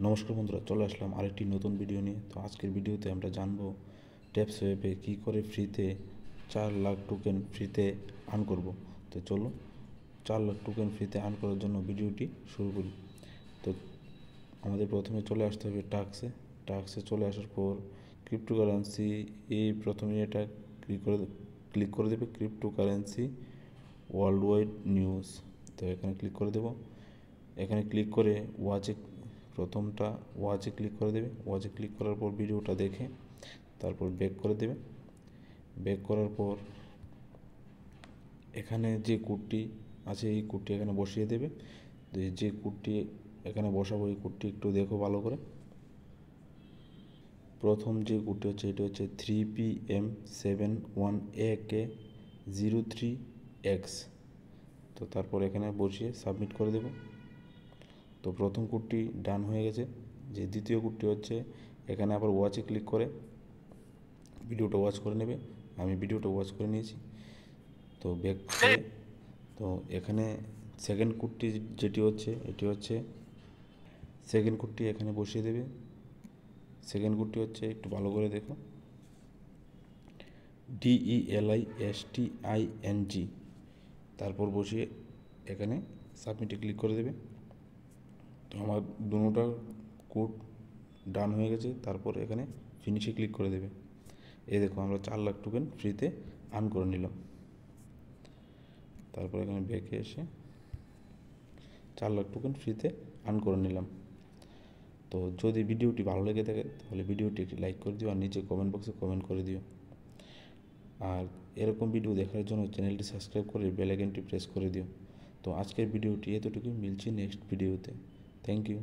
নমস্কার বন্ধুরা, চলে আসলাম আরেকটি নতুন ভিডিও নিয়ে। তো আজকের ভিডিওতে আমরা জানবো ট্যাপসোয়েপে কী করে ফ্রিতে 4 লাখ টোকেন ফ্রিতে আর্ন করব। তো চলো 4 লাখ টোকেন ফ্রিতে আর্ন করার জন্য ভিডিওটি শুরু করি। তো আমাদের প্রথমে চলে আসতে হবে টাস্কে চলে আসার পর ক্রিপ্টোকারেন্সি প্রথমে এটা ক্লিক করে দেবে ক্রিপ্টোকারেন্সি ওয়ার্ল্ড ওয়াইড নিউজ। তো এখানে ক্লিক করে দেব। এখানে ক্লিক করে ওয়াচে ক্লিক করে দেবে। ওয়াচে ক্লিক করার পর ভিডিওটা দেখে তারপর ব্যাক করে দেবে। ব্যাক করার পর এখানে যে কোডটি আছে এই কোডটি এখানে বসিয়ে দেবে। যে কোডটি এখানে বসাবো এই কোডটি একটু দেখো ভালো করে। প্রথম যে কোডটি হচ্ছে এটা হচ্ছে 3PM71AK03X। তো তারপর এখানে বসিয়ে সাবমিট করে দেব। তো প্রথম কোডটি ডান হয়ে গেছে। যে দ্বিতীয় কোডটি হচ্ছে এখানে আবার ওয়াচে ক্লিক করে ভিডিওটা ওয়াচ করে নেবে। আমি ভিডিওটা ওয়াচ করে নিয়েছি। তো ব্যাক করে তো এখানে সেকেন্ড কোডটি এটি হচ্ছে সেকেন্ড কোডটি এখানে বসিয়ে দেবে। সেকেন্ড কোডটি হচ্ছে একটু ভালো করে দেখো, DELISTING। তারপর বসিয়ে এখানে সাবমিটে ক্লিক করে দেবে। তো আমার দুটোটা কোড ডান হয়ে গেছে। তারপর এখানে ফিনিশে ক্লিক করে দেবে। এই দেখো আমরা 4 লাখ টোকেন ফ্রিতে আর্ন করে নিলাম। তারপর এখানে ব্যাকে এসে 4 লাখ টোকেন ফ্রিতে আর্ন করে নিলাম। তো যদি ভিডিওটি ভালো লেগে থাকে তাহলে ভিডিওটি একটি লাইক করে দিও আর নিচে কমেন্ট বক্সে কমেন্ট করে দিও। আর এরকম ভিডিও দেখার জন্য চ্যানেলটি সাবস্ক্রাইব করে বেল আইকনটি প্রেস করে দিও। তো আজকের ভিডিওটি এতটুকুই, মিলছি নেক্সট ভিডিওতে। Thank you.